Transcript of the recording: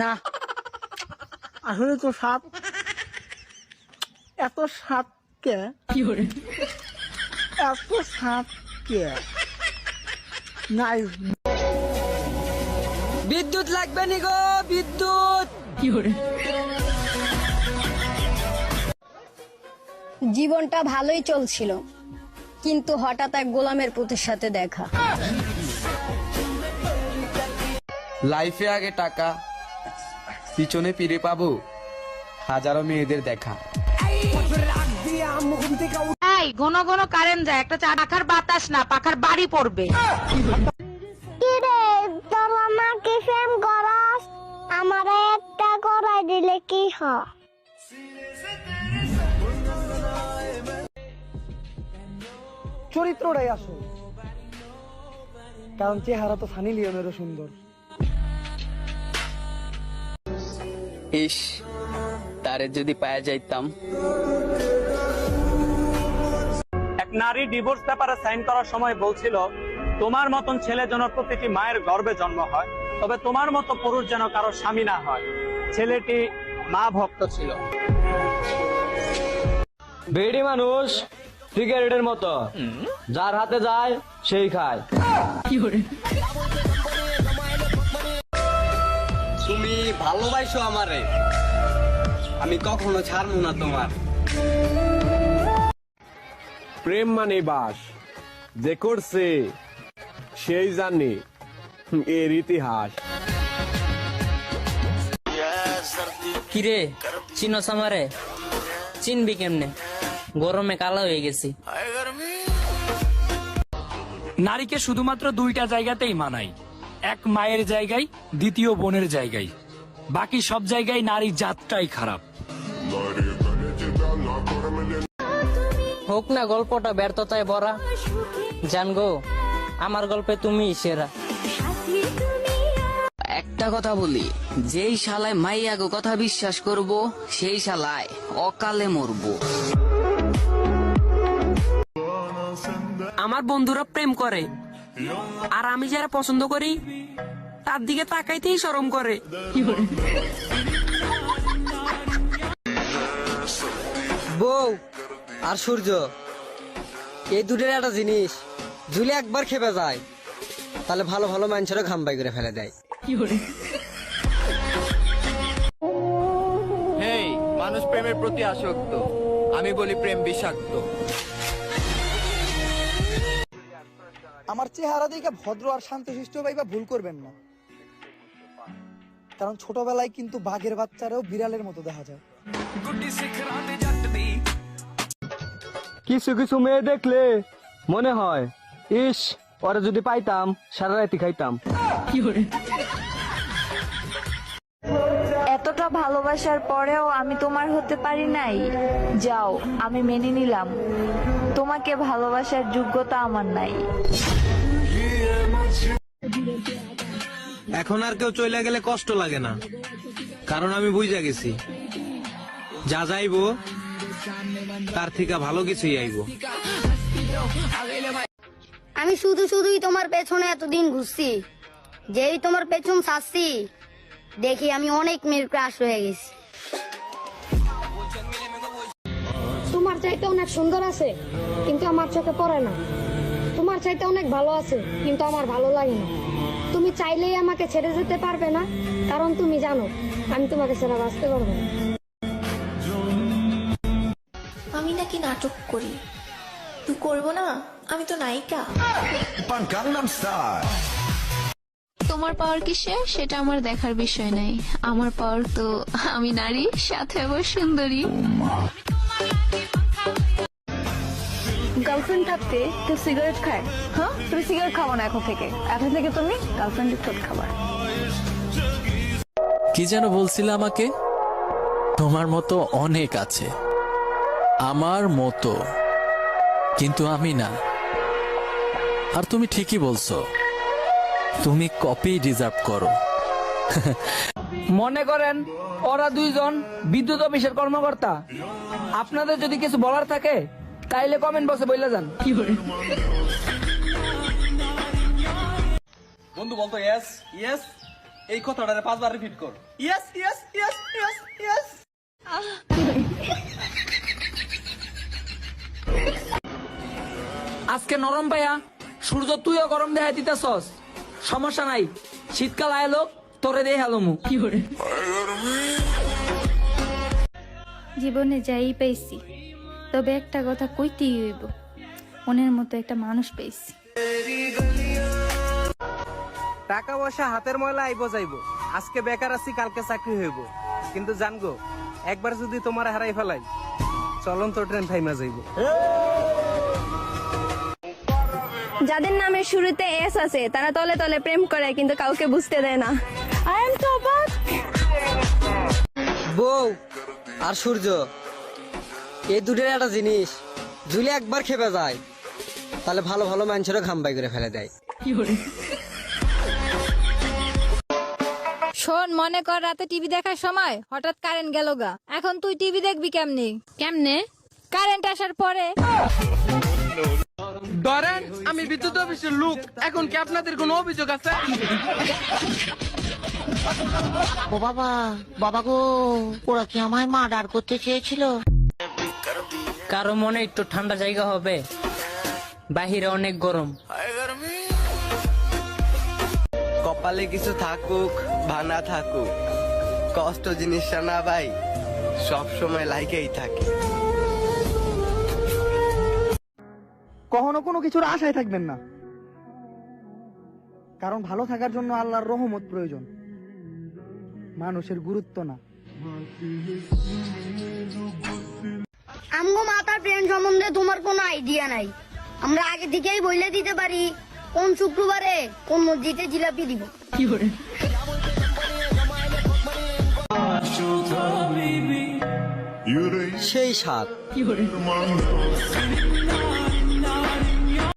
না আসলে তো সাপ এত সাপকে এত সাপকে নাই। বিদ্যুৎ লাগবে নি গো, বিদ্যুৎ। জীবনটা ভালোই চলছিল, কিন্তু হঠাৎ এক গোলামের পুতের সাথে দেখা। লাইফে আগে টাকা, পিছনে ফিরে পাবো হাজারো মেয়েদের দেখা। এই ঘন ঘন কারেন্ট যায়, একটা চা পাখার বাতাস না পাখার বাড়ি পড়বে। কিরে তোর আমাকে ফেম করস, আমারে একটা করাই দিলে কি হয়? চরিত্রটাই আসল, কারণ চেহারা তো সানি লিওনেরও সুন্দর। ইস, তারে যদি পায়া যাইতাম। এক নারী ডিভোর্স পেপারে সাইন করার সময় বলছিল, তোমার মতন ছেলে যেন প্রতিটি মায়ের গর্ভে জন্ম হয়, তবে তোমার মতো পুরুষ যেন কারো স্বামী না হয়। ছেলেটি মা ভক্ত ছিল। বেডি মানুষ সিগারেটের মতো, যার হাতে যায় সেই খায়। তুমি ভালোবাসো আমারে, আমি কখনো ছাড়বো না তোমার। প্রেম মানে বাস, যে করছে সেই জানে এর ইতিহাস। কিরে চিনস আমারে? চিনবি কেমনে, গরমে কালো হয়ে গেছি। নারীকে শুধুমাত্র দুইটা জায়গাতেই মানায়, এক মায়ের জায়গায়, দ্বিতীয় বোনের জায়গায়। বাকি সব জায়গায় নারী জাতটাই খারাপ। হোক না গল্পটা ব্যর্থতায় ভরা, জানগো আমার গল্পে তুমি সেরা। একটা কথা বলি, যেই শালায় মাইয়াগো কথা বিশ্বাস করব, সেই শালায় অকালে মরবো। আমার বন্ধুরা প্রেম করে, আর আমি যারা পছন্দ করি তার দিকে তাকাইতেই শরম করে। বউ আর সূর্য, এই দুটোর একটা জিনিস ঝুলে একবার খেপে যায়, তাহলে ভালো ভালো মানুষেরও ঘাম বাই করে ফেলে দেয়। হেই, মানুষ প্রেমের প্রতি আসক্ত, আমি বলি প্রেম বিষাক্ত। আমার চেহারা দেখে ভদ্র আর শান্তশিষ্ট ভাইবা ভুল করবেন না, কারণ ছোটবেলায় কিন্তু বাঘের বাচ্চারাও বিড়ালের মতো দেখা যায়। কিছু কিছু মেয়ে দেখলে মনে হয়, ইস ওরা যদি পাইতাম সারা রাতি খাইতাম। এতটা ভালোবাসার পরেও আমি তোমার হতে পারি নাই। যাও, আমি মেনে নিলাম তোমাকে ভালোবাসার যোগ্যতা আমার নাই। এখন আর কেউ চলে গেলে কষ্ট লাগে না, কারণ আমি বুঝা গেছি যা যাইবো তার থেকে ভালো কিছুই আইবো। আমি শুধুই তোমার পেছনে এতদিন ঘুরছি, যেই তোমার পেছন ছাড়ছি দেখি আমি অনেক মেয়ের ক্রাশ হয়ে গেছি। তোমার চাইতে অনেক সুন্দর আছে, কিন্তু আমার চোখে পড়ে না। তোমার চাইতে অনেক ভালো আছে, কিন্তু আমার ভালো লাগে না। তুমি চাইলেই আমাকে ছেড়ে যেতে পারবে না, কারণ তুমি জানো আমি তোমাকে ছেড়ে বাঁচতে পারবো না। আমি নাকি নাটক করি, তুই করবো না? আমি তো নায়িকা। তোমার পাওয়ার কিসে সেটা আমার দেখার বিষয় নাই। আমার পাওয়ার তো আমি নারী, সাথে আবার সুন্দরী। গার্লফ্রেন্ড থাকতে কেউ সিগারেট খায়? হ্যাঁ, তুমি সিগারেট খাবো না এখন থেকে। এখন থেকে তুমি গার্লফ্রেন্ডের ঠোঁট খাবার। কি যেন বলছিলে আমাকে? তোমার মতো অনেক আছে, আমার মতো, কিন্তু আমি না। আর তুমি ঠিকই বলছো, তুমি কপি ডিজার্ভ করো। মনে করেন ওরা দুইজন বিদ্যুৎ অফিসের কর্মকর্তা। আপনাদের যদি কিছু বলার থাকে তাইলে কমেন্ট বক্সে বইলা যান। বন্ধু বলতো ইয়েস ইয়েস, এই কথাটারে 5 বার রিপিট কর। Yes yes yes yes yes. আজকে নরম পাইয়া সূর্য তুইও গরম দেখাই দিতেছস, সমস্যা নাই, শীতকাল আইলো তোরে দিয়ে হেলমু। জীবনে যাই পাইছি, তবে একটা কথা কইতেই হইব, মনের মতো একটা মানুষ পাইছি। টাকা পয়সা হাতের ময়লা আইবো যাইবো, আজকে বেকার আছি কালকে চাকরি হইব, কিন্তু জানগো একবার যদি তোমার হারাই ফেলাই চলন্ত ট্রেন থাইমা যাইব। যাদের নামের শুরুতে এস আছে তারা তলে তলে প্রেম করে কিন্তু কাউকে বুঝতে দেয় না। আই এম তো অবাক। বউ আর সূর্য, এই দুটোর একটা জিনিস, ঝুলে একবার খেপে যায় তাহলে ভালো ভালো মানুষেরও ঘাম বাই করে ফেলে দেয়। শোন, মনে কর রাতে টিভি দেখার সময় হঠাৎ কারেন্ট গেল গা, এখন তুই টিভি দেখবি কেমনে? কেমনে? কারেন্ট আসার পরে। ধরেন আমি বিদ্যুৎ অফিসের লোক, এখন কি আপনাদের কোনো অভিযোগ আছে? ও বাবা, বাবা গো, ওরা কি আমায় মার্ডার করতে চেয়েছিল? কারো মনে একটু ঠান্ডা জায়গা হবে, বাহিরে অনেক গরম। কপালে কিছু থাকুক বা না থাকুক, কষ্ট জিনিসটা না ভাই সব সময় লাইকেই থাকে। কখনো কোনো কিছুর আশায় থাকবেন না, কারণ ভালো থাকার জন্য আল্লাহর রহমত প্রয়োজন, মানুষের গুরুত্ব না। আমগো মাতার প্রেম সম্বন্ধে তোমার কোনো আইডিয়া নাই। আমরা আগে থেকেই বলে দিতে পারি কোন শুক্রবারে কোন মসজিদে জিলাপি দিব। সেই সাত